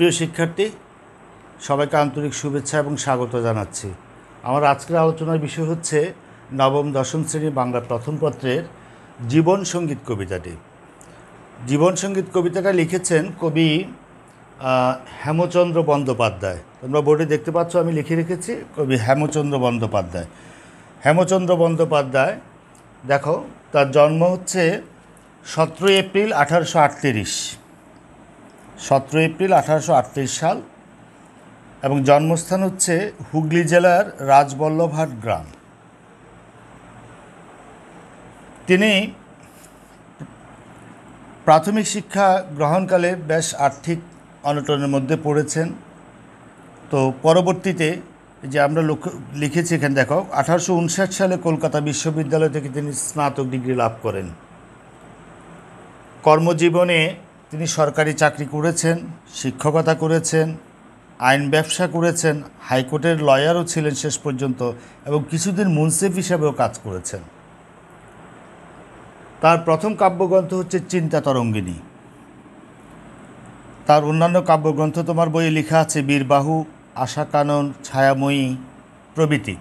প্রিয় শিক্ষার্থী, সবাইকে আন্তরিক শুভেচ্ছা এবং স্বাগত জানাচ্ছি। আমার আজকের আলোচনার বিষয় হচ্ছে নবম দশম শ্রেণী বাংলা প্রথম পত্রের জীবন সঙ্গীত কবিতাটি। জীবন সঙ্গীত কবিতাটা লিখেছেন কবি হেমচন্দ্র বন্দ্যোপাধ্যায়। তোমরা বোর্ডে দেখতে পাচ্ছ, আমি লিখে রেখেছি কবি হেমচন্দ্র বন্দ্যোপাধ্যায়। হেমচন্দ্র বন্দ্যোপাধ্যায়, দেখো, তার জন্ম হচ্ছে 17 এপ্রিল 1838, 17 এপ্রিল 1838 সাল, এবং জন্মস্থান হচ্ছে হুগলি জেলার রাজবল্লভহাট গ্রাম। তিনি প্রাথমিক শিক্ষা গ্রহণকালে বেশ আর্থিক অনটনের মধ্যে পড়েছেন। তো পরবর্তীতে যে আমরা লিখেছি এখানে দেখো, 1859 সালে কলকাতা বিশ্ববিদ্যালয় থেকে তিনি স্নাতক ডিগ্রি লাভ করেন। কর্মজীবনে তিনি সরকারি চাকরি করেছেন, শিক্ষকতা করেছেন, আইন ব্যবসা করেছেন, হাইকোর্টের লয়ারও ছিলেন শেষ পর্যন্ত, এবং কিছুদিন মুন্সিফ হিসাবেও কাজ করেছেন। তার প্রথম কাব্যগ্রন্থ হচ্ছে চিন্তা তরঙ্গিনী। তার অন্যান্য কাব্যগ্রন্থ তোমার বইয়ে লেখা আছে বীরবাহু, আশাকানন, ছায়াময়ী প্রভৃতি।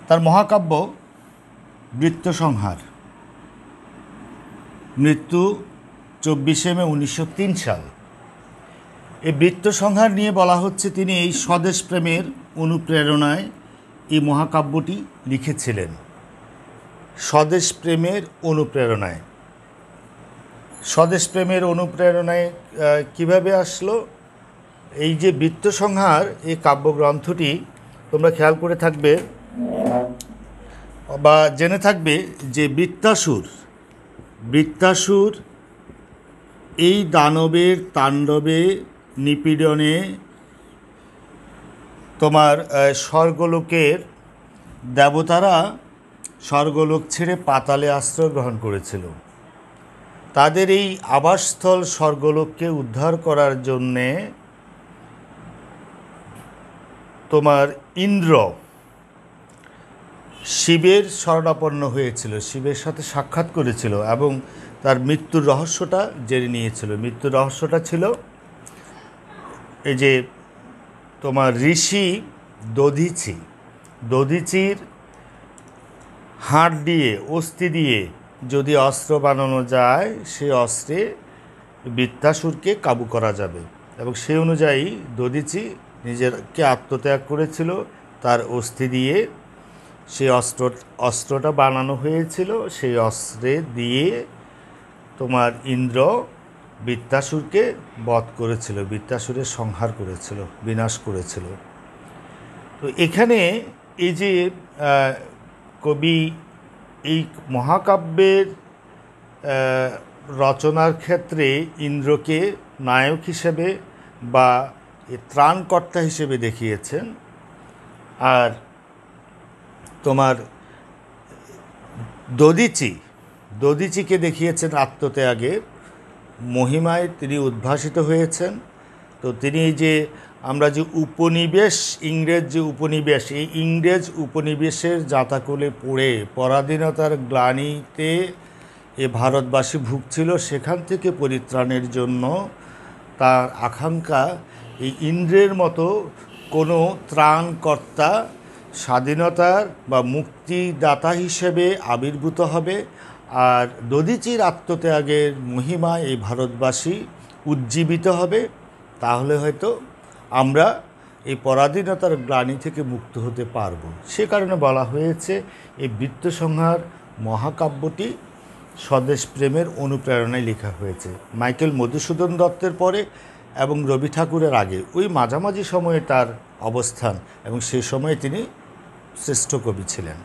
তার মহাকাব্য বৃত্তসংহার, মৃত্যু 24 মে 1903 সাল। এই বৃত্তসংহার নিয়ে বলা হচ্ছে তিনি এই স্বদেশ প্রেমের অনুপ্রেরণায় এই মহাকাব্যটি লিখেছিলেন। স্বদেশ প্রেমের অনুপ্রেরণায়, স্বদেশ প্রেমের অনুপ্রেরণায় কিভাবে আসলো? এই যে বৃত্তসংহার, এই কাব্যগ্রন্থটি তোমরা খেয়াল করে থাকবে বা জেনে থাকবে যে বৃত্তাসুর এই দানবের তাণ্ডবে নিপীড়নে তোমার স্বর্গলোকের দেবতারা স্বর্গলোক ছেড়ে পাতালে আশ্রয় গ্রহণ করেছিল। তাদের এই আবাসস্থল স্বর্গলোককে উদ্ধার করার জন্যে তোমার ইন্দ্র শিবের শরণাপন্ন হয়েছিল, শিবের সাথে সাক্ষাৎ করেছিল এবং তার মৃত্যুর রহস্যটা জেনে নিয়েছিল। মৃত্যুর রহস্যটা ছিল এই যে তোমার ঋষি দধিচির হাড় দিয়ে, অস্থি দিয়ে যদি অস্ত্র বানানো যায়, সেই অস্ত্রে বৃত্তাসুরকে কাবু করা যাবে। এবং সেই অনুযায়ী দধিচি নিজেকে আত্মত্যাগ করেছিল। তার অস্থি দিয়ে সেই অস্ত্রটা বানানো হয়েছিল। সেই অস্ত্রে দিয়ে তোমার ইন্দ্র বৃত্তাসুরকে বধ করেছিল, বৃত্তাসুরের সংহার করেছিল, বিনাশ করেছিল। তো এখানে এই যে কবি এই মহাকাব্যের রচনার ক্ষেত্রে ইন্দ্রকে নায়ক হিসেবে বা ত্রাণকর্তা হিসেবে দেখিয়েছেন, আর তোমার দধিচিকে দেখিয়েছেন আত্মত্যাগের মহিমায় তিনি উদ্ভাসিত হয়েছেন। তো তিনি এই যে আমরা যে উপনিবেশ, ইংরেজ যে উপনিবেশ, এই ইংরেজ উপনিবেশের জাতাকলে পড়ে পরাধীনতার গ্লানিতে এ ভারতবাসী ভুগছিল, সেখান থেকে পরিত্রাণের জন্য তার আকাঙ্ক্ষা এই ইন্দ্রের মতো কোনো ত্রাণকর্তা, স্বাধীনতার বা মুক্তিদাতা হিসেবে আবির্ভূত হবে। আর দধিচির আত্মত্যাগের মহিমায় এই ভারতবাসী উজ্জীবিত হবে। তাহলে হয়তো আমরা এই পরাধীনতার গ্লানি থেকে মুক্ত হতে পারব। সে কারণে বলা হয়েছে এই বৃত্তসংহার মহাকাব্যটি স্বদেশ প্রেমের অনুপ্রেরণায় লেখা হয়েছে। মাইকেল মধুসূদন দত্তের পরে এবং রবি ঠাকুরের আগে, ওই মাঝামাঝি সময়ে তার অবস্থান, এবং সেই সময়ে তিনি শ্রেষ্ঠ কবি ছিলেন।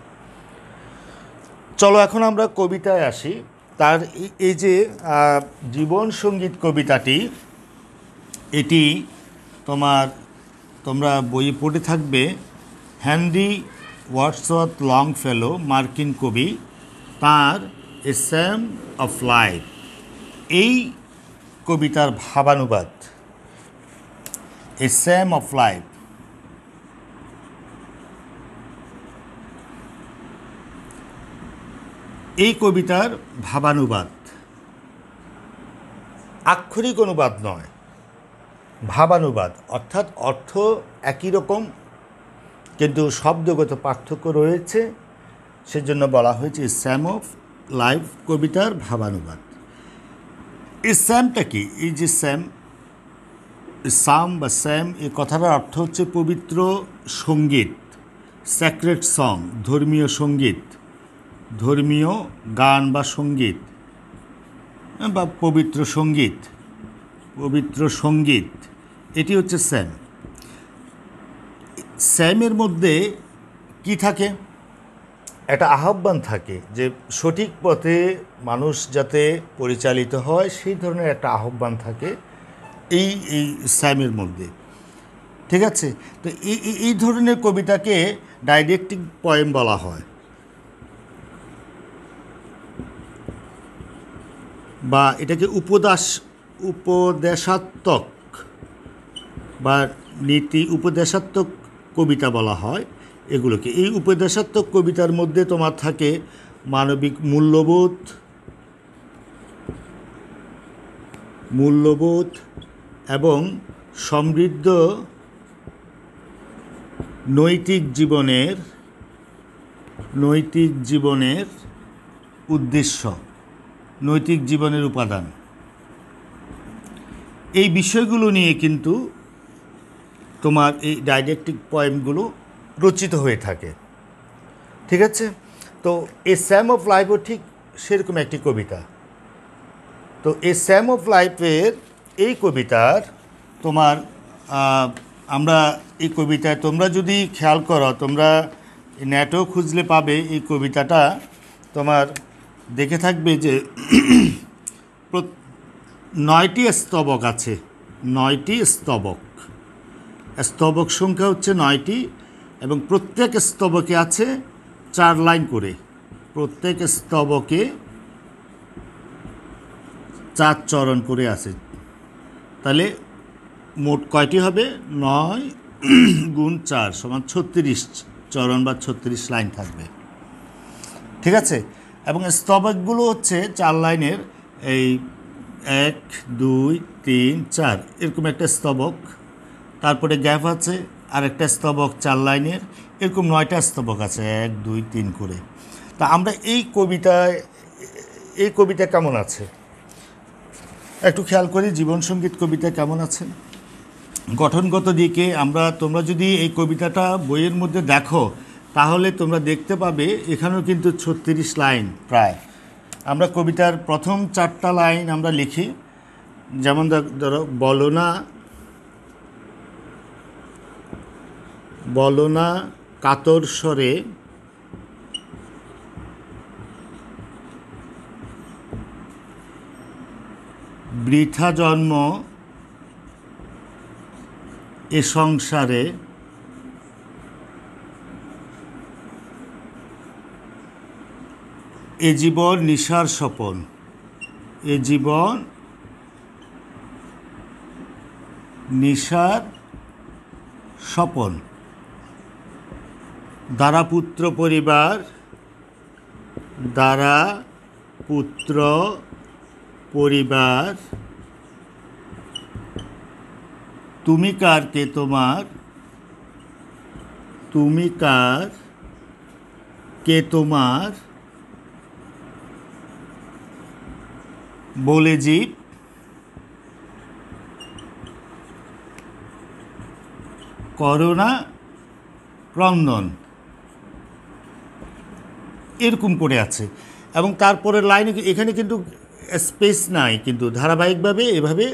চলো এখন আমরা কবিতায় আসি। তার এই যে জীবন সঙ্গীত কবিতাটি, এটি তোমরা বই পড়ে থাকবে। হেনরি ওয়ার্ডসওয়ার্থ লংফেলো, মার্কিন কবি, তার এ স্যাম অফ লাইফ, এই কবিতার ভাবানুবাদ, এ স্যাম অফ লাইফ, এই কবিতার ভাবানুবাদ, আক্ষরিক অনুবাদ নয়, ভাবানুবাদ অর্থাৎ অর্থ একই রকম কিন্তু শব্দগত পার্থক্য রয়েছে, সেজন্য বলা হয়েছে স্যাম অফ লাইফ কবিতার ভাবানুবাদ। এই স্যামটা কি? এই যে সাম বা স্যাম এই কথাটার অর্থ হচ্ছে পবিত্র সঙ্গীত, স্যাক্রেড সং, ধর্মীয় সঙ্গীত, ধর্মীয় গান বা সঙ্গীত বা পবিত্র সঙ্গীত, পবিত্র সঙ্গীত, এটি হচ্ছে স্যাম। স্যামের মধ্যে কি থাকে? একটা আহ্বান থাকে যে সঠিক পথে মানুষ যাতে পরিচালিত হয়, সেই ধরনের একটা আহ্বান থাকে এই স্যামের মধ্যে, ঠিক আছে? তো এই ধরনের কবিতাকে ডাইডেক্টিক পয়েম বলা হয় বা এটাকে উপদেশাত্মক বা নীতি উপদেশাত্মক কবিতা বলা হয় এগুলোকে। এই উপদেশাত্মক কবিতার মধ্যে তোমার থাকে মানবিক মূল্যবোধ এবং সমৃদ্ধ নৈতিক জীবনের উদ্দেশ্য, নৈতিক জীবনের উপাদান, এই বিষয়গুলো নিয়ে কিন্তু তোমার এই ডাইডেক্টিক পয়েমগুলো রচিত হয়ে থাকে, ঠিক আছে? তো এ স্যাম অফ লাইফও ঠিক সেরকম একটি কবিতা। তো এ স্যাম অফ লাইফের এই কবিতার তোমার আমরা এই কবিতায় তোমরা যদি খেয়াল করো, তোমরা নেটেও খুঁজলে পাবে এই কবিতাটা, তোমার দেখে থাকবে যে 9টি স্তবক আছে, 9টি স্তবক, স্তবক সংখ্যা হচ্ছে 9টি এবং প্রত্যেক স্তবকে আছে 4 লাইন করে, প্রত্যেক স্তবকে 4 চরণ করে আছে। তাহলে মোট কয়টি হবে? 9 গুণ 4 সমান 36 চরণ বা 36 লাইন থাকবে, ঠিক আছে? এবং স্তবকগুলো হচ্ছে 4 লাইনের, এই 1 2 3 4 এরকম একটা স্তবক, তারপরে গ্যাপ আছে আরেকটা স্তবক 4 লাইনের, এরকম 9টা স্তবক আছে 1 2 3 করে। তা আমরা এই কবিতা কেমন আছে একটু খেয়াল করি। জীবন সঙ্গীত কবিতা কেমন আছে? গঠনগত দিকে তোমরা যদি এই কবিতাটা বইয়ের মধ্যে দেখো তাহলে তোমরা দেখতে পাবে এখানেও কিন্তু 36 লাইন প্রায়। আমরা কবিতার প্রথম 4টা লাইন আমরা লিখি, যেমন ধরো বলো না কাতর স্বরে বৃথা জন্ম এ সংসারে, এ জীবন নিশার স্বপন, এ জীবন নিশার স্বপন, দ্বারা পুত্র পরিবার, তুমি কার কে তোমার বলে জীব করোনা ক্রন্দন, এরকম করে আছে। এবং তারপরের লাইনে এখানে কিন্তু স্পেস নাই, কিন্তু ধারাবাহিকভাবে এভাবে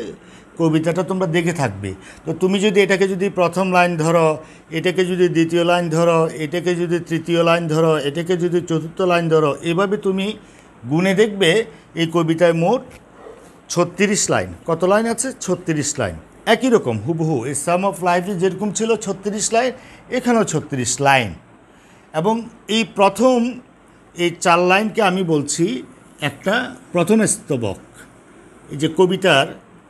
কবিতাটা তোমরা দেখে থাকবে। তো তুমি যদি এটাকে যদি প্রথম লাইন ধরো, এটাকে যদি দ্বিতীয় লাইন ধরো, এটাকে যদি তৃতীয় লাইন ধরো, এটাকে যদি চতুর্থ লাইন ধরো, এভাবে তুমি গুণে দেখবে এই কবিতায় মোট 36 লাইন। কত লাইন আছে? 36 লাইন। একই রকম হুবহু এই সাম অফ লাইফে যেরকম ছিল 36 লাইন, এখানেও 36 লাইন। এবং এই প্রথম এই 4 লাইনকে আমি বলছি একটা প্রথম স্তবক। এই যে কবিতার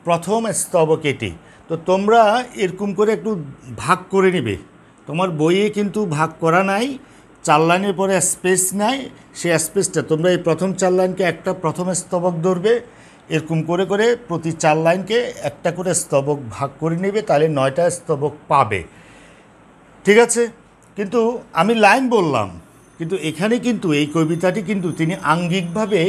প্রথম স্তবক এটি। তো তোমরা এরকম করে একটু ভাগ করে নেবে। তোমার বইয়ে কিন্তু ভাগ করা নাই, 4 লাইনের পরে স্পেস নাই, সেই স্পেসটা তোমরা এই প্রথম 4 লাইনকে একটা প্রথম স্তবক ধরবে, এরকম করে করে প্রতি 4 লাইনকে একটা করে স্তবক ভাগ করে নেবে, তাহলে 9টা স্তবক পাবে। ঠিক আছে, কিন্তু আমি লাইন বললাম, কিন্তু এখানে কিন্তু এই কবিতাটি কিন্তু তিনি আঙ্গিকভাবে,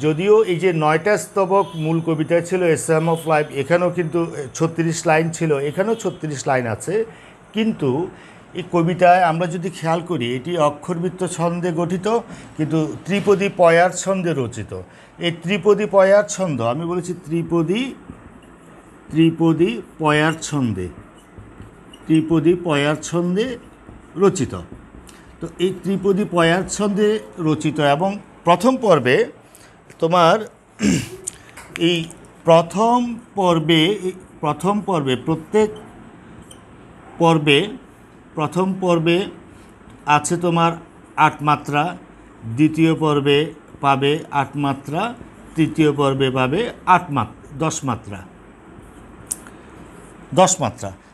যদিও এই যে 9টা স্তবক মূল কবিতা ছিল এসাম অফ লাইফ, এখানেও কিন্তু 36 লাইন ছিল, এখানেও 36 লাইন আছে, কিন্তু এই কবিতায় আমরা যদি খেয়াল করি এটি অক্ষরবৃত্ত ছন্দে গঠিত, কিন্তু ত্রিপদী পয়ার ছন্দে রচিত। এই ত্রিপদী পয়ার ছন্দ, আমি বলেছি ত্রিপদী পয়ার ছন্দে, ত্রিপদী পয়ার ছন্দে রচিত। তো এই ত্রিপদী পয়ার ছন্দে রচিত, এবং প্রথম পর্বে তোমার এই প্রথম পর্বে প্রত্যেক প্রথম পর্বে আছে তোমার 8 মাত্রা, দ্বিতীয় পর্বে পাবে 8 মাত্রা, তৃতীয় পর্বে পাবে 10 মাত্রা।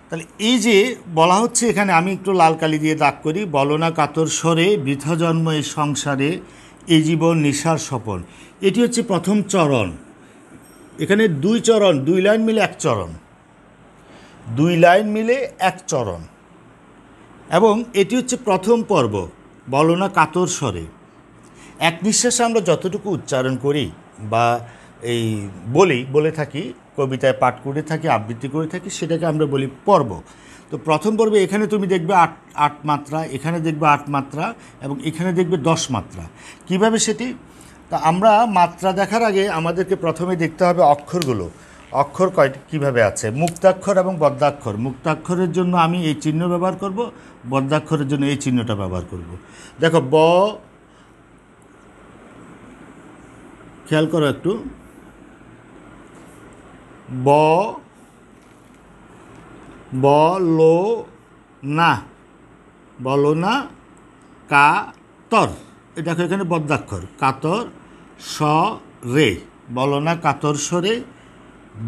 তাহলে এই যে বলা হচ্ছে এখানে, আমি একটু লাল কালি দিয়ে দাগ করি, বলো না কাতর স্বরে বৃথা জন্ম এই সংসারে, এই জীবন নিশার স্বপন। এটি হচ্ছে প্রথম চরণ। এখানে 2 চরণ, 2 লাইন মিলে 1 চরণ, 2 লাইন মিলে 1 চরণ, এবং এটি হচ্ছে প্রথম পর্ব, বলো না কাতর স্বরে। এক নিঃশ্বাসে আমরা যতটুকু উচ্চারণ করি বা এই বলে থাকি, কবিতায় পাঠ করে থাকি, আবৃত্তি করে থাকি, সেটাকে আমরা বলি পর্ব। তো প্রথম পর্বে এখানে তুমি দেখবে 8 মাত্রা, এখানে দেখবে 8 মাত্রা, এবং এখানে দেখবে 10 মাত্রা। কিভাবে সেটি? তা আমরা মাত্রা দেখার আগে আমাদেরকে প্রথমে দেখতে হবে অক্ষরগুলো, অক্ষর কীভাবে আছে, মুক্তাক্ষর এবং বদ্ধাক্ষর। মুক্তাক্ষরের জন্য আমি এই চিহ্ন ব্যবহার করব, বদ্ধাক্ষরের জন্য এই চিহ্নটা ব্যবহার করব। দেখো খেয়াল করো একটু, বলো না কাতর, এই দেখো এখানে বদ্ধাক্ষর, কাতর স রে, বলো না কাতর স্বরে,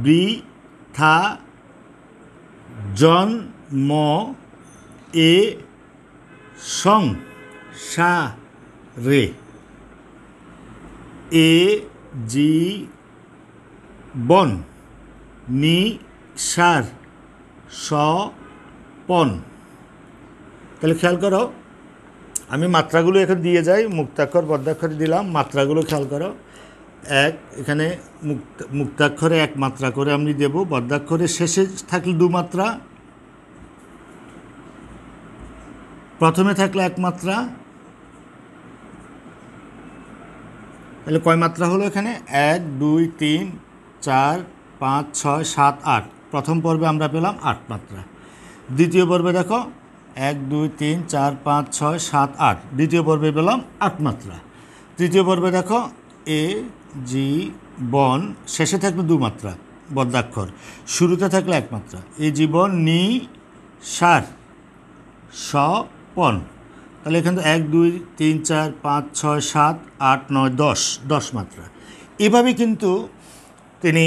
বৃথা জন্ম এ সংসারে, এ জীবন নিশার স্বপন। তাহলে খেয়াল করো, আমি মাত্রাগুলো এখন দিয়ে যাই, মুক্তাক্ষর বদ্ধাক্ষরে দিলাম, মাত্রাগুলো খেয়াল করো। এখানে মুক্তাক্ষরে 1 মাত্রা করে আমি দেব, বদ্ধাক্ষরে শেষে থাকলে 2 মাত্রা, প্রথমে থাকলে 1 মাত্রা। তাহলে কয় মাত্রা হলো এখানে? 1 2 3 4 5 6 7 8। প্রথম পর্বে আমরা পেলাম 8 মাত্রা। দ্বিতীয় পর্বে দেখো 1 2 3 4 5 6 7 8, দ্বিতীয় পর্বে পেলাম 8 মাত্রা। তৃতীয় পর্বে দেখো এ জীবন, শেষে থাকলে 2 মাত্রা বদ্ধাক্ষর, শুরুতে থাকলে 1 মাত্রা, এ জীবন নিশার স্বপন। তাহলে এখানে 1 2 3 4 5 6 7 8 9 10 মাত্রা। এভাবে কিন্তু তিনি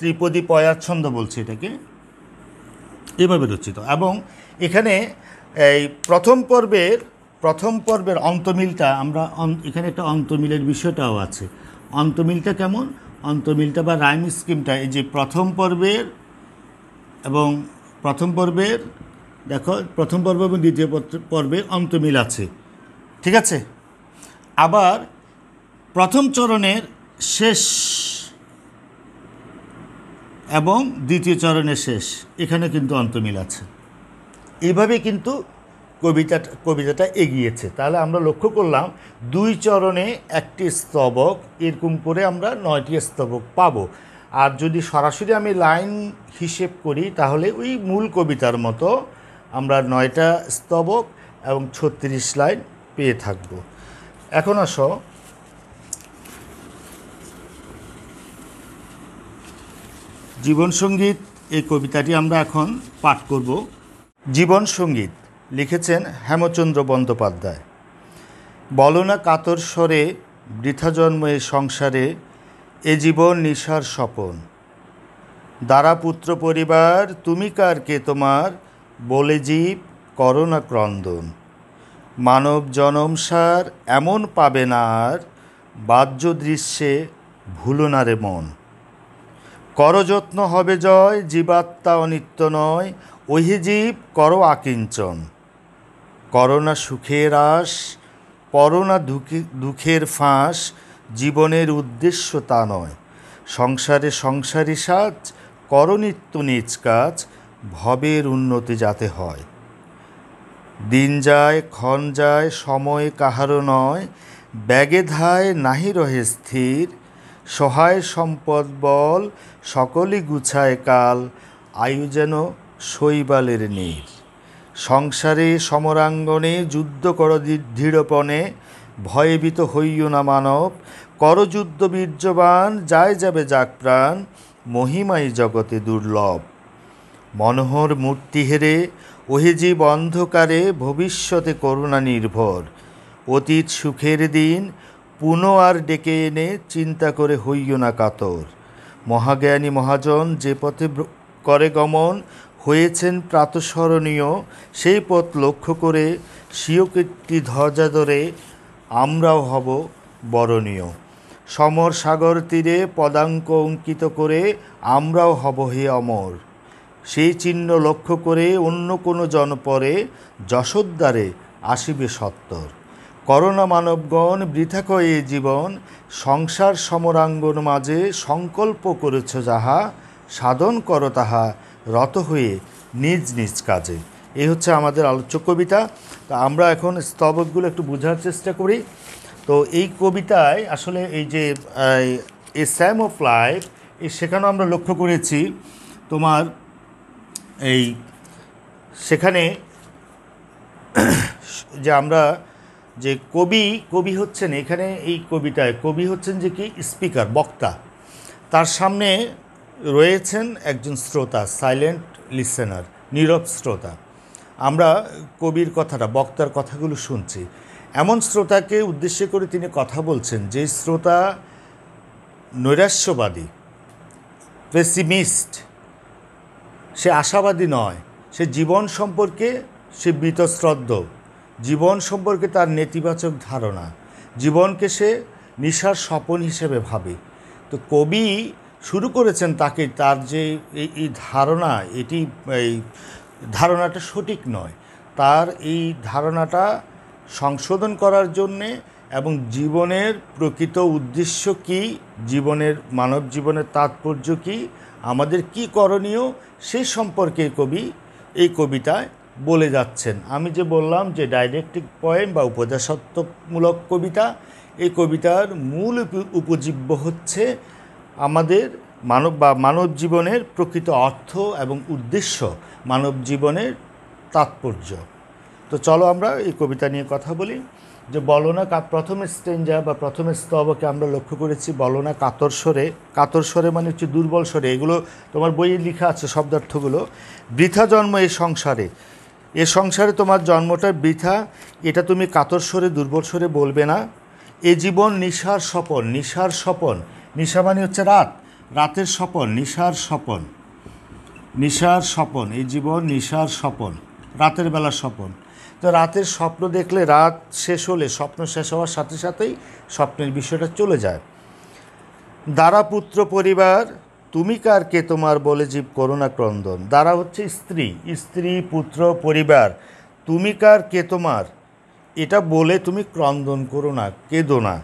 ত্রিপদী পয়ার ছন্দ বলছে এটাকে, এভাবে রচিত। এবং এখানে এই প্রথম পর্বের অন্তমিলটা আমরা, এখানে একটা অন্তমিলের বিষয়টাও আছে। অন্তমিলটা কেমন? অন্তমিলটা বা রাইম স্কিমটা, এই যে প্রথম পর্বের দেখো, প্রথম পর্ব এবং দ্বিতীয় পর্বে অন্তমিল আছে, ঠিক আছে। আবার প্রথম চরণের শেষ এবং দ্বিতীয় চরণের শেষ, এখানে কিন্তু অন্তমিল আছে। এইভাবে কিন্তু কবিতাটা এগিয়েছে। তাহলে আমরা লক্ষ্য করলাম 2 চরণে 1টি স্তবক, এরকম করে আমরা 9টি স্তবক পাবো। আর যদি সরাসরি আমি লাইন হিসেব করি তাহলে ওই মূল কবিতার মতো আমরা 9টা স্তবক এবং 36 লাইন পেয়ে থাকব। এখন আসো জীবন সঙ্গীত, এই কবিতাটি আমরা এখন পাঠ করব। জীবন সঙ্গীত লিখেছেন হেমচন্দ্র বন্দ্যোপাধ্যায়। বলো না কাতর স্বরে বৃথা জন্ম এ সংসারে, এ জীবন নিশার স্বপন। দ্বারা পুত্র পরিবার তুমি কার কে তোমার, বলে জীব করো না ক্রন্দন। মানব জনম সার এমন পাবে না আর, বাহ্য দৃশ্যে ভুলো না রে মন। করযত্ন হবে জয়, জীবাত্মা অনিত্য নয়, ওহে জীব করো আকিঞ্চন। করোনা সুখের আশ, পরোনা দুঃখের ফাঁস, জীবনের উদ্দেশ্য তা নয়। সংসারে সংসারী সাজ, করো নিত্য নিজ কাজ, ভবের উন্নতি যাতে হয়। দিন যায় ক্ষণ যায়, সময় কাহারও নয়, ব্যাগে ধায় নাহি রহে স্থির। সহায় সম্পদ বল, সকলই গুছায় কাল, আয়ু যেন শৈবালের নীর। সংসারে সমরাঙ্গনে যুদ্ধ কর দৃঢ়পণে, ভয়ভীত হইও না মানব। কর যুদ্ধ বীর্যবান, যায় যাবে যাক প্রাণ, মহিমাই জগতে দুর্লভ। মনোহর মূর্তি হেরে ওহে জীব অন্ধকারে, ভবিষ্যতে করুণা নির্ভর। অতীত সুখের দিন পুনঃ আর ডেকে এনে, চিন্তা করে হইও না কাতর। মহাজ্ঞানী মহাজন যে পথে করে গমন, হয়েছেন প্রাতঃস্মরণীয়। সেই পথ লক্ষ্য করে স্বীয় কীর্তি ধ্বজা ধরে, আমরাও হব বরণীয়। সমর সাগর তীরে পদাঙ্ক অঙ্কিত করে, আমরাও হব হে অমর। সেই চিহ্ন লক্ষ্য করে অন্য কোনো জনপরে, যশোদ্দারে আসিবে সত্তর। করোনা মানবগণ বৃথা কয়ে জীবন, সংসার সমরাঙ্গন মাঝে সংকল্প করেছ যাহা, সাধন করো তাহা রত হয়ে নিজ নিজ কাজে। এই হচ্ছে আমাদের আলোচ্য কবিতা। তো আমরা এখন স্তবকগুলো একটু বোঝার চেষ্টা করি। তো এই কবিতায় আসলে এই যে এ স্যাম অফ লাইফ, সেখানেও আমরা লক্ষ্য করেছি তোমার এই সেখানে যে আমরা যে কবি হচ্ছেন এখানে এই কবিতায় কবি হচ্ছেন যে কি স্পিকার, বক্তা। তার সামনে রয়েছেন একজন শ্রোতা, সাইলেন্ট লিসেনার, নীরব শ্রোতা। আমরা কবির কথাটা, বক্তার কথাগুলো শুনছি। এমন শ্রোতাকে উদ্দেশ্য করে তিনি কথা বলছেন যে শ্রোতা নৈরাশ্যবাদী, পেসিমিস্ট, সে আশাবাদী নয়, সে জীবন সম্পর্কে সে বীতশ্রদ্ধ, জীবন সম্পর্কে তার নেতিবাচক ধারণা, জীবনকে সে নিশার স্বপন হিসেবে ভাবে। তো কবি শুরু করেছেন তাকে, তার যে এই ধারণা, এই ধারণাটা সঠিক নয়, তার এই ধারণাটা সংশোধন করার জন্যে এবং জীবনের প্রকৃত উদ্দেশ্য কী, জীবনের মানব জীবনের তাৎপর্য কী, আমাদের কি করণীয়, সে সম্পর্কে কবি এই কবিতায় বলে যাচ্ছেন। আমি যে বললাম যে ডাইলেকটিক পোয়েম বা উপদেশাত্মকমূলক কবিতা, এই কবিতার মূল উপজীব্য হচ্ছে আমাদের মানব জীবনের প্রকৃত অর্থ এবং উদ্দেশ্য, মানব জীবনের তাৎপর্য। তো চলো আমরা এই কবিতা নিয়ে কথা বলি। যে বলো না, প্রথম স্টেঞ্জা বা প্রথমে স্তবকে আমরা লক্ষ্য করেছি বলো না কাতর স্বরে। কাতর স্বরে মানে হচ্ছে দুর্বল স্বরে। এগুলো তোমার বইয়ে লেখা আছে শব্দার্থগুলো। বৃথা জন্ম এ সংসারে তোমার জন্মটা বৃথা, এটা তুমি কাতর স্বরে দুর্বল স্বরে বলবে না। এ জীবন নিশার স্বপন, নিশার স্বপন, নিশা মানে হচ্ছে রাত, রাতের স্বপন, নিশার স্বপন, নিশার স্বপন, এই জীবন নিশার স্বপন, রাতের বেলার স্বপন। তো রাতের স্বপ্ন দেখলে রাত শেষ হলে, স্বপ্ন শেষ হওয়ার সাথে সাথেই স্বপ্নের বিষয়টা চলে যায়। দ্বারা পুত্র পরিবার, তুমি কার কে তোমার বলে জীব করুণা ক্রন্দন। দ্বারা হচ্ছে স্ত্রী, স্ত্রী পুত্র পরিবার, তুমি কার কে তোমার, এটা বলে তুমি ক্রন্দন করো না, কেঁদো না।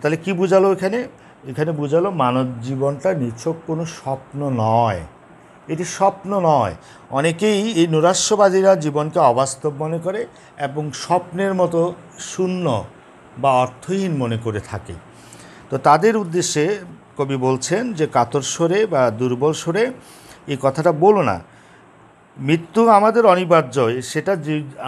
তাহলে কি বোঝালো এখানে? এখানে বোঝালো মানব জীবনটা নিছক কোনো স্বপ্ন নয়, এটি স্বপ্ন নয়। অনেকেই এই নৈরাশ্যবাদীরা জীবনকে অবাস্তব মনে করে এবং স্বপ্নের মতো শূন্য বা অর্থহীন মনে করে থাকে। তো তাদের উদ্দেশ্যে কবি বলছেন যে কাতর স্বরে বা দুর্বল স্বরে এই কথাটা বলো না। মৃত্যু আমাদের অনিবার্য, সেটা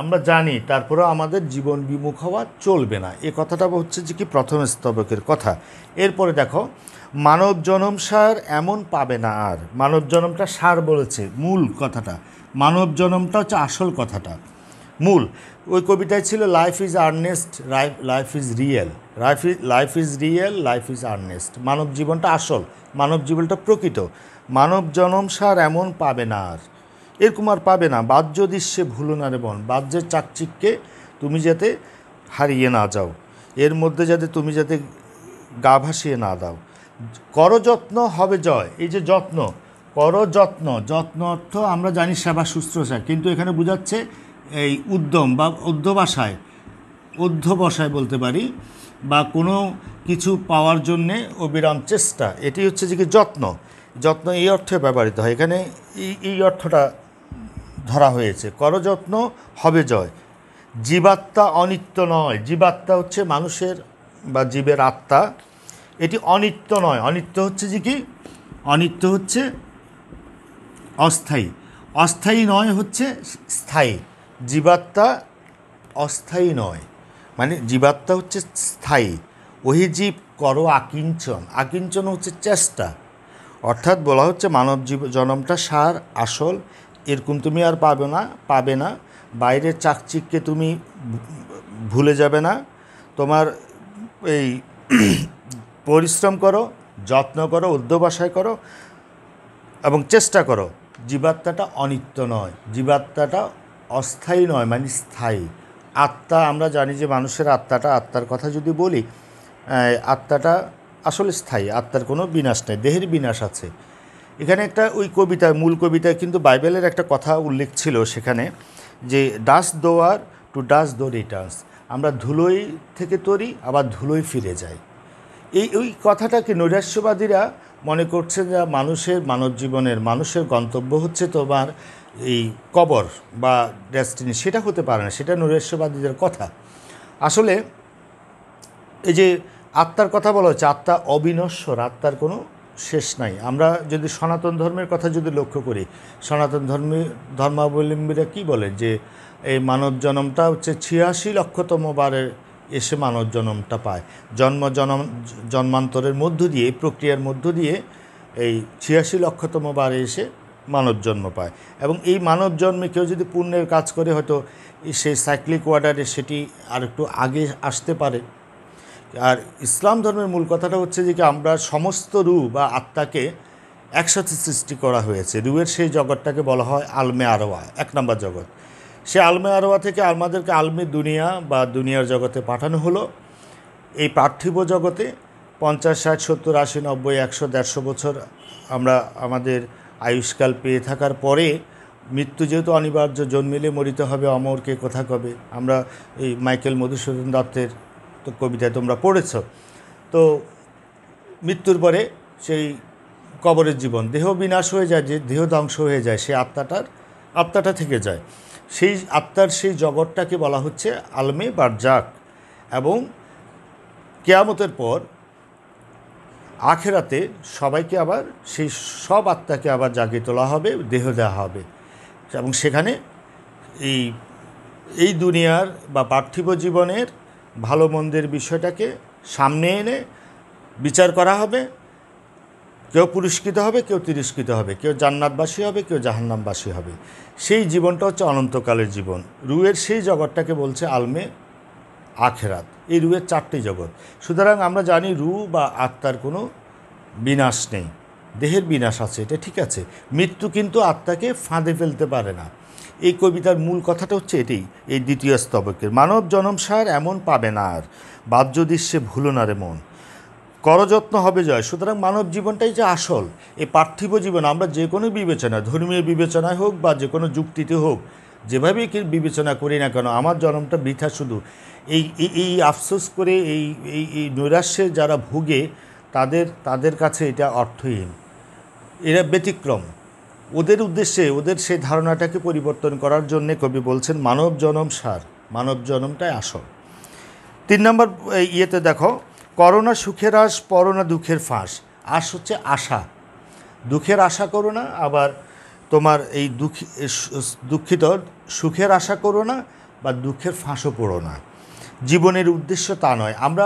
আমরা জানি, তারপরেও আমাদের জীবন বিমুখ হওয়া চলবে না। এ কথাটা হচ্ছে যে কি প্রথম স্তবকের কথা। এরপরে দেখো, মানব জনম সার এমন পাবে না আর। মানব জনমটা সার বলেছে, মূল কথাটা, মানব জনমটা হচ্ছে আসল কথাটা, মূল। ওই কবিতায় ছিল life is earnest, life is real, life is real, life is earnest. মানব জীবনটা আসল, মানব জীবনটা প্রকৃত। মানব জনম সার এমন পাবে না আর, এরকম আর পাবে না। বাহ্য দৃশ্যে ভুলো না রে মন, বাহ্যের চাকচিক্যে তুমি যাতে হারিয়ে না যাও, এর মধ্যে যাতে তুমি যাতে গা ভাসিয়ে না দাও। করযত্ন হবে জয়। এই যে যত্ন, করযত্ন, যত্ন অর্থ আমরা জানি সেবা শুশ্রূষা, কিন্তু এখানে বোঝাচ্ছে এই উদ্যম বা অধ্যবসায় বলতে পারি, বা কোনো কিছু পাওয়ার জন্যে অবিরাম চেষ্টা, এটি হচ্ছে যে কি যত্ন। যত্ন এই অর্থে ব্যবহৃত হয়, এখানে এই অর্থটা ধরা হয়েছে, করযত্ন হবে জয়। জীবাত্মা অনিত্য নয়। জীবাত্মা হচ্ছে মানুষের বা জীবের আত্মা, এটি অনিত্য নয়। অনিত্য হচ্ছে যে কি, অনিত্য হচ্ছে অস্থায়ী, অস্থায়ী নয় হচ্ছে স্থায়ী। জীবাত্মা অস্থায়ী নয়, মানে জীবাত্মা হচ্ছে স্থায়ী। ওহি জীব করো আকিঞ্চন। আকিঞ্চন হচ্ছে চেষ্টা, অর্থাৎ বলা হচ্ছে মানব জনমটা সার আসল, এরকম তুমি আর পাবে না। বাইরের চাকচিককে তুমি ভুলে যাবে না। তোমার এই পরিশ্রম করো, যত্ন করো, অধ্যবসায় করো এবং চেষ্টা করো। জীবাত্মাটা অনিত্য নয়, জীবাত্মাটা অস্থায়ী নয়, মানে স্থায়ী। আত্মা, আমরা জানি যে মানুষের আত্মার কথা যদি বলি, আত্মাটা আসলে স্থায়ী, আত্মার কোনো বিনাশ নেই, দেহের বিনাশ আছে। এখানে একটা ওই কবিতায়, মূল কবিতায় কিন্তু বাইবেলের একটা কথা উল্লেখ ছিল সেখানে, যে ডাস্ট দোয়ার টু ডাস্ট দো রিটার্নস। আমরা ধুলোই থেকে তৈরি, আবার ধুলোই ফিরে যাই। ওই কথাটাকে নৈরাশ্যবাদীরা মনে করছে যে মানব জীবনের মানুষের গন্তব্য হচ্ছে তোমার এই কবর বা ডেস্টিনি। সেটা হতে পারে না, সেটা নৈরাশ্যবাদীদের কথা। আসলে এই যে আত্মার কথা বলা হচ্ছে, আত্মা অবিনশ্বর, আত্মার কোনো শেষ নাই। আমরা যদি সনাতন ধর্মের কথা যদি লক্ষ্য করি, সনাতন ধর্মাবলম্বীরা কি বলে, যে এই মানব জন্মটা হচ্ছে 86 লক্ষতম বারে এসে মানব জন্মটা পায়। জন্মান্তরের মধ্য দিয়ে, এই প্রক্রিয়ার মধ্য দিয়ে এই 86 লক্ষতম বারে এসে মানব জন্ম পায়। এবং এই মানব জন্মে কেউ যদি পুণ্যের কাজ করে, হয়তো সেই সাইক্লিক অর্ডারে সেটি আর একটু আগে আসতে পারে। আর ইসলাম ধর্মের মূল কথাটা হচ্ছে যে কি, আমরা সমস্ত রূহ বা আত্মাকে একসাথে সৃষ্টি করা হয়েছে। রুহের সেই জগৎটাকে বলা হয় আলমে আরওয়া, 1 নম্বর জগৎ। সে আলমে আরওয়া থেকে আমাদেরকে আলমে দুনিয়া বা দুনিয়ার জগতে পাঠানো হলো। এই পার্থিব জগতে 50, 60, 70, 80, 90, 100, 150 বছর আমরা আমাদের আয়ুষ্কাল পেয়ে থাকার পরে মৃত্যু যেহেতু অনিবার্য, জন্মিলে মরিতে হবে, অমরকে কথা কবে। আমরা এই মাইকেল মধুসূদন দত্তের তো কবিতায় তোমরা পড়েছ। তো মৃত্যুর পরে সেই কবরের জীবন, দেহ বিনাশ হয়ে যায়, যে দেহ ধ্বংস হয়ে যায়, সেই আত্মাটা থেকে যায়। সেই আত্মার সেই জগৎটাকে বলা হচ্ছে আলমে বারজাক। এবং কিয়ামতের পর আখেরাতে সবাইকে আবার, সেই সব আত্মাকে আবার জাগিয়ে তোলা হবে, দেহ দেওয়া হবে। এবং সেখানে এই দুনিয়ার বা পার্থিব জীবনের ভালো মন্দের বিষয়টাকে সামনে এনে বিচার করা হবে। কেউ পুরস্কৃত হবে, কেউ তিরস্কৃত হবে, কেউ জান্নাতবাসী হবে, কেউ জাহান্নামবাসী হবে। সেই জীবনটা হচ্ছে অনন্তকালের জীবন। রুহের সেই জগৎটাকে বলছে আলমে আখেরাত। এই রুহের 4টি জগৎ। সুতরাং আমরা জানি রুহ বা আত্মার কোনো বিনাশ নেই, দেহের বিনাশ আছে, এটা ঠিক আছে। মৃত্যু কিন্তু আত্মাকে ফাঁদে ফেলতে পারে না। এই কবিতার মূল কথাটা হচ্ছে এটাই, এই 2য় স্তবকের। মানব জনমসার এমন পাবে না আর, বাহ্য দৃশ্যে ভুলো না রে মন, করযত্ন হবে জয়। সুতরাং মানব জীবনটাই যে আসল। এই পার্থিব জীবন আমরা যে কোনো বিবেচনা, ধর্মীয় বিবেচনায় হোক বা যে কোনো যুক্তিতে হোক, যেভাবেই কি বিবেচনা করি না কেন, আমার জন্মটা বৃথা। শুধু এই আফসোস করে এই নৈরাশ্যে যারা ভুগে, তাদের কাছে এটা অর্থহীন, এরা ব্যতিক্রম। ওদের উদ্দেশ্যে, ওদের সেই ধারণাটাকে পরিবর্তন করার জন্যে কবি বলছেন মানব জনম সার, মানব জনমটাই আসল। 3 নম্বর ইয়েতে দেখো, করোনা সুখের আশ, পরোনা দুঃখের ফাঁস। আশ হচ্ছে আশা, দুঃখের আশা করো না, আবার তোমার এই দুঃখিত সুখের আশা করো না বা দুঃখের ফাঁসও পড়ো না। জীবনের উদ্দেশ্য তা নয়। আমরা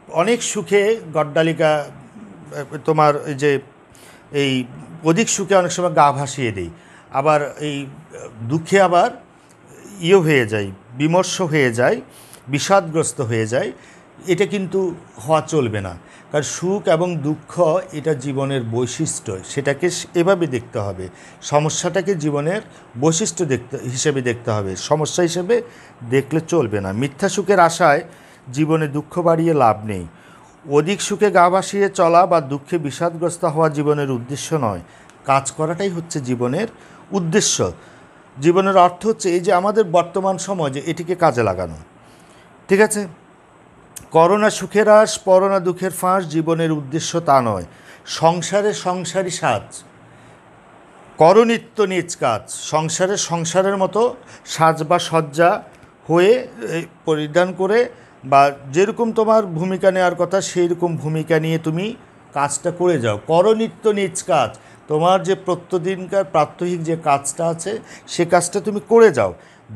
অনেক সুখে গড্ডালিকা, তোমার এই অধিক সুখে অনেক সময় গা ভাসিয়ে দিই, আবার এই দুঃখে আবার হয়ে যায়, বিমর্ষ হয়ে যায়, বিষাদগ্রস্ত হয়ে যায়। এটা কিন্তু হওয়া চলবে না, কারণ সুখ এবং দুঃখ এটা জীবনের বৈশিষ্ট্য, সেটাকে এভাবে দেখতে হবে। সমস্যাটাকে জীবনের বৈশিষ্ট্য হিসেবে দেখতে হবে, সমস্যা হিসেবে দেখলে চলবে না। মিথ্যা সুখের আশায় জীবনে দুঃখ বাড়িয়ে লাভ নেই। অধিক সুখে গা ভাসিয়ে চলা বা দুঃখে বিষাদগ্রস্ত হওয়া জীবনের উদ্দেশ্য নয়, কাজ করাটাই হচ্ছে জীবনের উদ্দেশ্য। জীবনের অর্থ হচ্ছে এই যে আমাদের বর্তমান সময় যে এটিকে কাজে লাগানো। ঠিক আছে, করোনা সুখের আশ, পরনা দুঃখের ফাঁস, জীবনের উদ্দেশ্য তা নয়। সংসারে সংসারী সাজ, করনিত্য নিজ কাজ। সংসারে সংসারের মতো সাজ বা সজ্জা হয়ে পরিধান করে বা যেরকম তোমার ভূমিকা নেওয়ার কথা সেই রকম ভূমিকা নিয়ে তুমি কাজটা করে যাও। করনিত্য নিজ কাজ, তোমার যে প্রত্যেকদিনকার প্রাত্যহিক যে কাজটা আছে সে কাজটা তুমি করে যাও।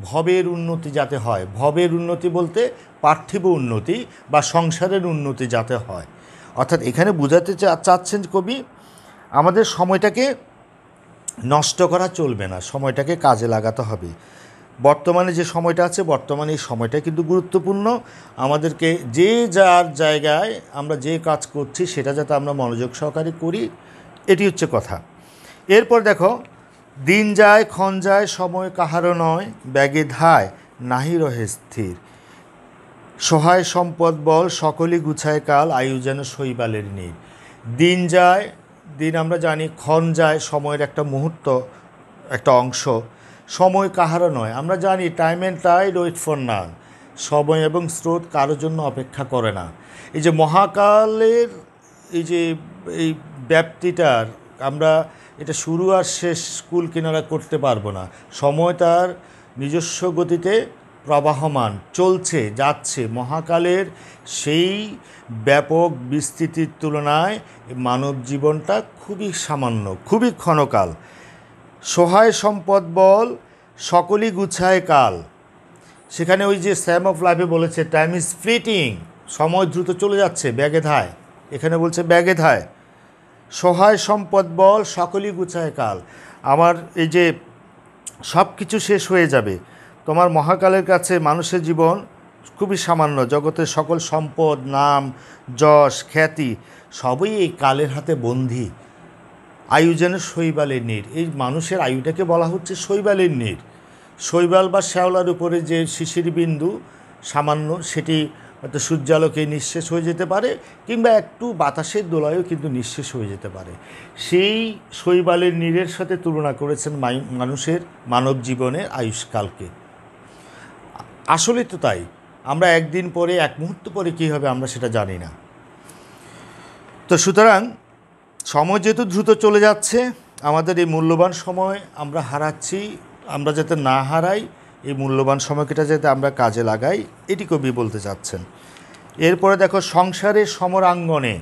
ভবের উন্নতি যাতে হয়, ভবের উন্নতি বলতে পার্থিব উন্নতি বা সংসারের উন্নতি যাতে হয়। অর্থাৎ এখানে বোঝাতে চাচ্ছেন কবি আমাদের সময়টাকে নষ্ট করা চলবে না, সময়টাকে কাজে লাগাতে হবে। বর্তমানে যে সময়টা আছে, বর্তমানে এই সময়টা কিন্তু গুরুত্বপূর্ণ। আমাদেরকে যে যার জায়গায় আমরা যে কাজ করছি সেটা যাতে আমরা মনোযোগ সহকারে করি, এটি হচ্ছে কথা। এরপর দেখো, দিন যায় ক্ষণ যায় সময় কাহারও নয়, ব্যাগে ধায় নাহি রহে স্থির, সহায় সম্পদ বল সকলই গুছায় কাল, আয়ু যেন শৈবালের নীর। দিন যায়, দিন আমরা জানি, ক্ষণ যায় সময়ের একটা মুহূর্ত, একটা অংশ, সময় কাহারও নয়। আমরা জানি time and tide wait for none, সময় এবং স্রোত কারোর জন্য অপেক্ষা করে না। এই যে মহাকালের এই যে এই ব্যাপ্তিটার আমরা এটা শুরু আর শেষ স্কুল কিনারা করতে পারবো না। সময় তার নিজস্ব গতিতে প্রবাহমান চলছে যাচ্ছে। মহাকালের সেই ব্যাপক বিস্তৃতির তুলনায় মানব জীবনটা খুবই সামান্য, খুবই ক্ষণকাল। সহায় সম্পদ বল সকলই গুছায় কাল, সেখানে ওই যে স্যাম অফ লাইফে বলেছে টাইম ইজ ফ্লিটিং, সময় দ্রুত চলে যাচ্ছে, ব্যাগে ধায়, এখানে বলছে ব্যাগে ধায়। সহায় সম্পদ বল সকলই গুছায় কাল, আমার এই যে সব কিছু শেষ হয়ে যাবে। তোমার মহাকালের কাছে মানুষের জীবন খুবই সামান্য, জগতের সকল সম্পদ, নাম, যশ, খ্যাতি সবই এই কালের হাতে বন্দী। আয়ু যেন শৈবালের নীর, এই মানুষের আয়ুটাকে বলা হচ্ছে শৈবালের নীর। শৈবাল বা শ্যাওলার উপরে যে শিশির বিন্দু সামান্য, সেটি হয়তো সূর্যালোকে নিঃশেষ হয়ে যেতে পারে, কিংবা একটু বাতাসের দোলায়ও কিন্তু নিঃশেষ হয়ে যেতে পারে। সেই শৈবালের নীরের সাথে তুলনা করেছেন মানুষের মানব জীবনের আয়ুষ্কালকে। আসলে তো তাই, আমরা একদিন পরে, এক মুহূর্ত পরে কী হবে আমরা সেটা জানি না। তো সুতরাং সময় যেহেতু দ্রুত চলে যাচ্ছে, আমাদের এই মূল্যবান সময় আমরা হারাচ্ছি, আমরা যাতে না হারাই, এই মূল্যবান সময়টা যাতে আমরা কাজে লাগাই, এটি কবি বলতে চাচ্ছেন। এরপরে দেখো, সংসারের সমরাঙ্গনে,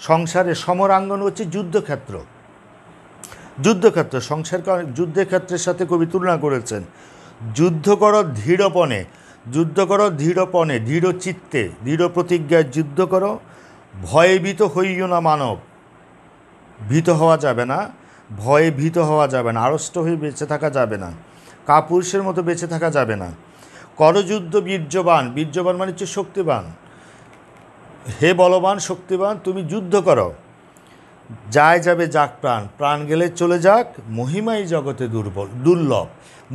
সংসারের সমরাঙ্গন হচ্ছে যুদ্ধক্ষেত্র। যুদ্ধক্ষেত্র, সংসারকে যুদ্ধের ক্ষেত্রের সাথে কবি তুলনা করেছেন। যুদ্ধ করো দৃঢ়পণে, যুদ্ধ করো দৃঢ়পণে, দৃঢ় চিত্তে, দৃঢ় প্রতিজ্ঞায় যুদ্ধ করো। ভয়ে ভীত হইও না মানব, ভীত হওয়া যাবে না, ভয়ে ভীত হওয়া যাবে না, আড়ষ্ট হয়ে বেঁচে থাকা যাবে না, কাপুরুষের মতো বেঁচে থাকা যাবে না। করযুদ্ধ বীর্যবান, বীর্যবান মানে হচ্ছে শক্তিবান, হে বলবান শক্তিবান তুমি যুদ্ধ করো। যায় যাবে যাক প্রাণ, প্রাণ গেলে চলে যাক, মহিমাই জগতে দুর্লভ।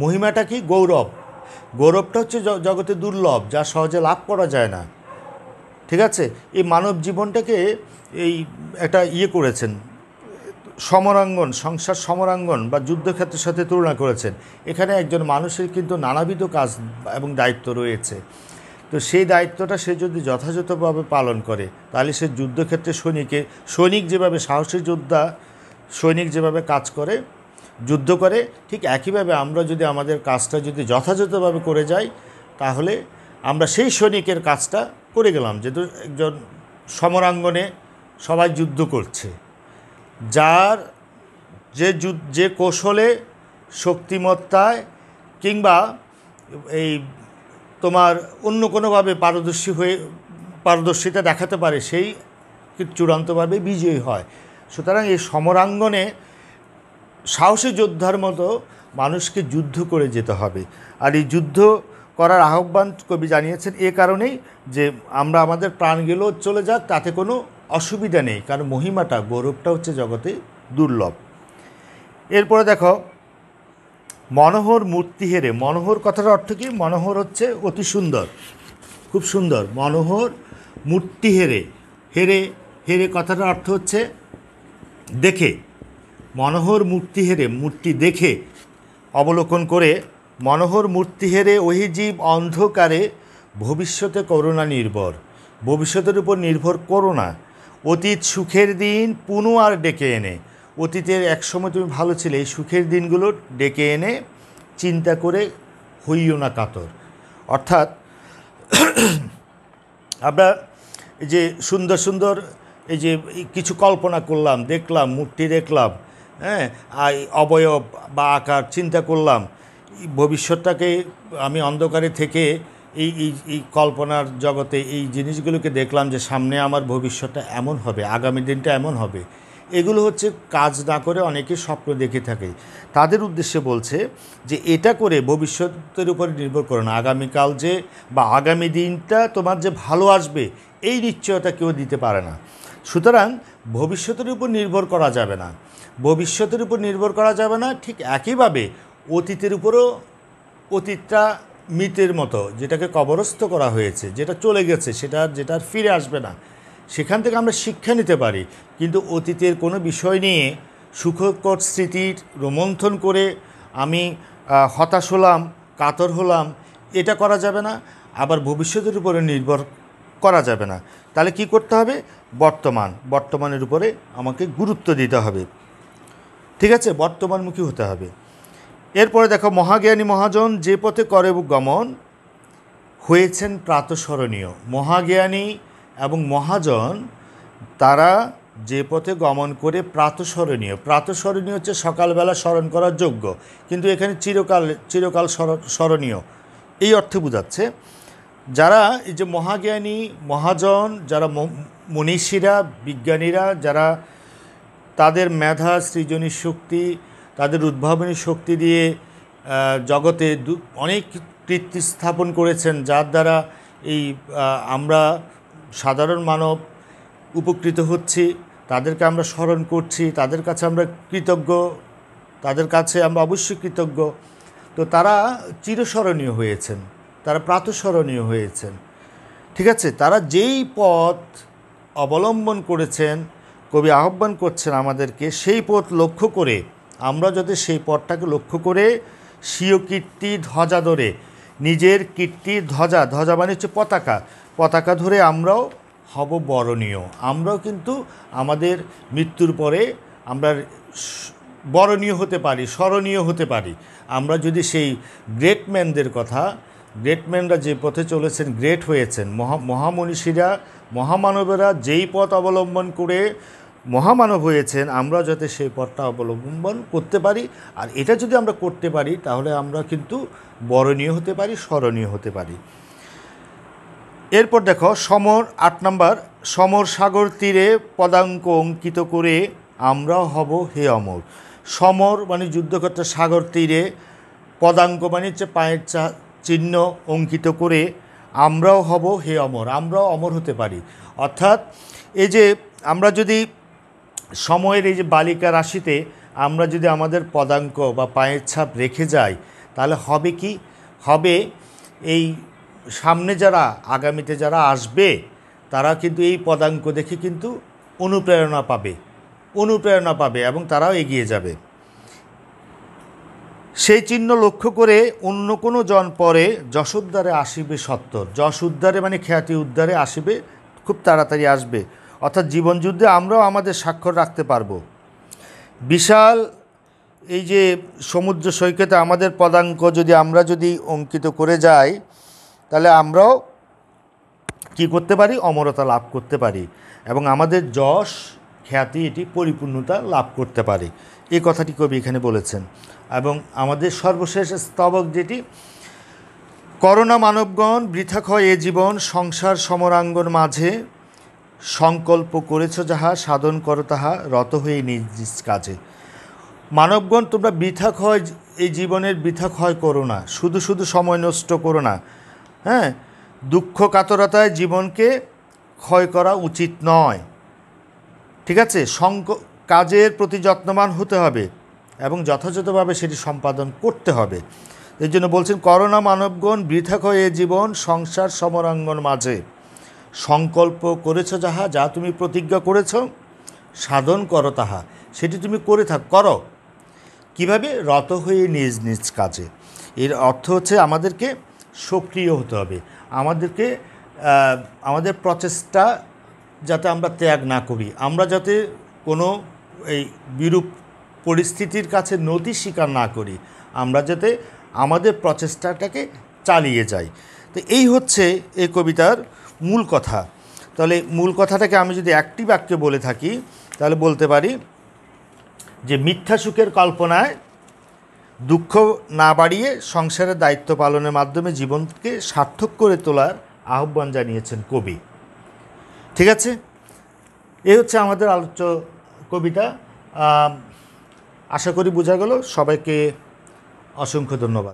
মহিমাটা কি? গৌরব। গৌরবটা হচ্ছে জগতে দুর্লভ, যা সহজে লাভ করা যায় না। ঠিক আছে, এই মানব জীবনটাকে এই একটা করেছেন, সমরাঙ্গন, সংসার সমরাঙ্গন বা যুদ্ধক্ষেত্রের সাথে তুলনা করেছেন। এখানে একজন মানুষের কিন্তু নানাবিধ কাজ এবং দায়িত্ব রয়েছে। তো সেই দায়িত্বটা সে যদি যথাযথভাবে পালন করে, তাহলে সে যুদ্ধক্ষেত্রে সৈনিক যেভাবে সাহসী যোদ্ধা, সৈনিক যেভাবে কাজ করে, যুদ্ধ করে, ঠিক একইভাবে আমরা যদি আমাদের কাজটা যদি যথাযথভাবে করে যাই, তাহলে আমরা সেই সৈনিকের কাজটা করে গেলাম। যেহেতু একজন সমরাঙ্গনে সবাই যুদ্ধ করছে, যার যে কৌশলে, শক্তিমত্তায় কিংবা এই তোমার অন্য কোনোভাবে পারদর্শিতা দেখাতে পারে, সেই চূড়ান্তভাবে বিজয়ী হয়। সুতরাং এই সমরাঙ্গনে সাহসী যোদ্ধার মতো মানুষকে যুদ্ধ করে যেতে হবে। আর এই যুদ্ধ করার আহ্বান কবি জানিয়েছেন এ কারণেই যে আমরা আমাদের প্রাণ গেলেও চলে যাক, তাতে কোনো অসুবিধা নেই, কারণ মহিমাটা, গৌরবটা হচ্ছে জগতে দুর্লভ। এরপরে দেখো, মনোহর মূর্তি হেরে, মনোহর কথার অর্থ কী? মনোহর হচ্ছে অতি সুন্দর, খুব সুন্দর। মনোহর মূর্তি হেরে, হেরে হেরে কথাটার অর্থ হচ্ছে দেখে, মনোহর মূর্তি হেরে, মূর্তি দেখে অবলোকন করে, মনোহর মূর্তি হেরে ওহি জীব অন্ধকারে ভবিষ্যতে করুণা নির্ভর, ভবিষ্যতের উপর নির্ভর করো না। অতীত সুখের দিন পুনঃ আর ডেকে এনে, অতীতের একসময় তুমি ভালো ছিলে, এই সুখের দিনগুলো ডেকে এনে চিন্তা করে হইও না কাতর। অর্থাৎ আমরা এই যে সুন্দর সুন্দর এই যে কিছু কল্পনা করলাম, দেখলাম, মূর্তি দেখলাম, হ্যাঁ, অবয়ব বা আকার চিন্তা করলাম, ভবিষ্যৎটাকে আমি অন্ধকারে থেকে এই এই এই কল্পনার জগতে এই জিনিসগুলোকে দেখলাম যে সামনে আমার ভবিষ্যৎটা এমন হবে, আগামী দিনটা এমন হবে। এগুলো হচ্ছে কাজ না করে অনেকে স্বপ্ন দেখে থাকে। তাদের উদ্দেশ্যে বলছে যে এটা করে ভবিষ্যতের উপর নির্ভর করো না, আগামীকাল যে বা আগামী দিনটা তোমার যে ভালো আসবে এই নিশ্চয়তা কেউ দিতে পারে না। সুতরাং ভবিষ্যতের উপর নির্ভর করা যাবে না, ভবিষ্যতের উপর নির্ভর করা যাবে না। ঠিক একইভাবে অতীতের উপরও, অতীতটা মৃতের মতো, যেটাকে কবরস্থ করা হয়েছে, যেটা চলে গেছে, যেটা আর ফিরে আসবে না, সেখান থেকে আমরা শিক্ষা নিতে পারি। কিন্তু অতীতের কোনো বিষয় নিয়ে সুখকর স্মৃতির রোমন্থন করে আমি হতাশ হলাম, কাতর হলাম, এটা করা যাবে না। আবার ভবিষ্যতের উপরে নির্ভর করা যাবে না। তাহলে কি করতে হবে? বর্তমানের উপরে আমাকে গুরুত্ব দিতে হবে, ঠিক আছে? বর্তমানমুখী হতে হবে। এরপরে দেখো, মহাজ্ঞানী মহাজন যে পথে করে গমন হয়েছেন প্রাতঃস্মরণীয়। মহাজ্ঞানী এবং মহাজন তারা যে পথে গমন করে প্রাতঃস্মরণীয়। প্রাতঃস্মরণীয় হচ্ছে সকালবেলা স্মরণ করার যোগ্য, কিন্তু এখানে চিরকাল স্মরণীয় এই অর্থে বোঝাচ্ছে। যারা এই যে মহাজ্ঞানী মহাজন, যারা মনীষীরা, বিজ্ঞানীরা, যারা তাদের মেধা, সৃজনী শক্তি, তাদের উদ্ভাবনী শক্তি দিয়ে জগতে অনেক কীর্তি স্থাপন করেছেন, যার দ্বারা এই আমরা সাধারণ মানব উপকৃত হচ্ছি, তাদেরকে আমরা স্মরণ করছি, তাদের কাছে আমরা কৃতজ্ঞ, তাদের কাছে আমরা অবশ্যই কৃতজ্ঞ। তো তারা চিরস্মরণীয় হয়েছেন, তারা প্রাতঃস্মরণীয় হয়েছেন, ঠিক আছে? তারা যেই পথ অবলম্বন করেছেন, কবি আহ্বান করছেন আমাদেরকে সেই পথ লক্ষ্য করে, আমরা যদি সেই পথটাকে লক্ষ্য করে স্বীয় কীর্তি ধ্বজা ধরে, নিজের কীর্তির ধ্বজা মানে হচ্ছে পতাকা ধরে আমরাও হব বরণীয়। আমরাও কিন্তু আমাদের মৃত্যুর পরে আমরা বরণীয় হতে পারি, স্মরণীয় হতে পারি। আমরা যদি সেই গ্রেটম্যানদের কথা, গ্রেটম্যানরা যে পথে চলেছেন, গ্রেট হয়েছেন, মহামনীষীরা, মহামানবেরা যেই পথ অবলম্বন করে মহামানব হয়েছেন, আমরা যাতে সেই পথটা অবলম্বন করতে পারি। আর এটা যদি আমরা করতে পারি তাহলে আমরা কিন্তু বরণীয় হতে পারি, স্মরণীয় হতে পারি। এরপর দেখো, সমর 8 নম্বর, সমর সাগর তীরে পদাঙ্ক অঙ্কিত করে আমরাও হব হে অমর। সমর মানে যুদ্ধক্ষেত্রে, সাগর তীরে, পদাঙ্ক মানে হচ্ছে পায়ের চিহ্ন অঙ্কিত করে আমরাও হব হে অমর, আমরাও অমর হতে পারি। অর্থাৎ এই যে আমরা যদি সময়ের এই যে বালিকা রাশিতে আমরা যদি আমাদের পদাঙ্ক বা পায়ের ছাপ রেখে যাই, তাহলে হবে কি? হবে এই সামনে যারা, আগামীতে যারা আসবে, তারা কিন্তু এই পদাঙ্ক দেখে কিন্তু অনুপ্রেরণা পাবে এবং তারাও এগিয়ে যাবে। সেই চিহ্ন লক্ষ্য করে অন্য কোনো জন পরে যশোদ্ধারে আসিবে সত্তর। যশ উদ্ধারে মানে খ্যাতি উদ্ধারে আসিবে, খুব তাড়াতাড়ি আসবে। অর্থাৎ জীবনযুদ্ধে আমরাও আমাদের স্বাক্ষর রাখতে পারবো। বিশাল এই যে সমুদ্র সৈকতে আমাদের পদাঙ্ক আমরা যদি অঙ্কিত করে যাই, তাহলে আমরাও কি করতে পারি? অমরতা লাভ করতে পারি এবং আমাদের যশ খ্যাতি এটি পরিপূর্ণতা লাভ করতে পারে। এই কথাটি কবি এখানে বলেছেন। এবং আমাদের সর্বশেষ স্তবক যেটি, করোনা মানবগণ বৃথা ক্ষয় এ জীবন, সংসার সমরাঙ্গন মাঝে সংকল্প করেছ যাহা, সাধন করো তাহা, রত হয়ে নিজ নিজ কাজে। মানবগণ তোমরা বৃথা ক্ষয়, এই জীবনের বৃথা ক্ষয় করো না, শুধু সময় নষ্ট করো না। হ্যাঁ, দুঃখ কাতরতায় জীবনকে ক্ষয় করা উচিত নয়, ঠিক আছে? কাজের প্রতি যত্নবান হতে হবে এবং যথাযথভাবে সেটি সম্পাদন করতে হবে। এই জন্য বলছেন, করোনা মানবগণ বৃথা ক্ষয় এ জীবন, সংসার সমরাঙ্গন মাঝে সংকল্প করেছ যাহা, যা তুমি প্রতিজ্ঞা করেছ সাধন করো তাহা, সেটি তুমি করো। কিভাবে? রত হয়ে নিজ নিজ কাজে। এর অর্থ হচ্ছে আমাদেরকে সক্রিয় হতে হবে, আমাদেরকে আমাদের প্রচেষ্টা যাতে আমরা ত্যাগ না করি, আমরা যাতে কোনো এই বিরূপ পরিস্থিতির কাছে নতি স্বীকার না করি, আমরা যাতে আমাদের প্রচেষ্টাটাকে চালিয়ে যাই। তো এই হচ্ছে এই কবিতার মূল কথা। তাহলে মূল কথাটাকে আমি যদি একটি বাক্যে বলে থাকি তাহলে বলতে পারি যে মিথ্যা সুখের কল্পনায় দুঃখ না বাড়িয়ে সংসারের দায়িত্ব পালনের মাধ্যমে জীবনকে সার্থক করে তোলার আহ্বান জানিয়েছেন কবি। ঠিক আছে, এই হচ্ছে আমাদের আলোচ্য কবিতা। আশা করি বোঝা গেল। সবাইকে অসংখ্য ধন্যবাদ।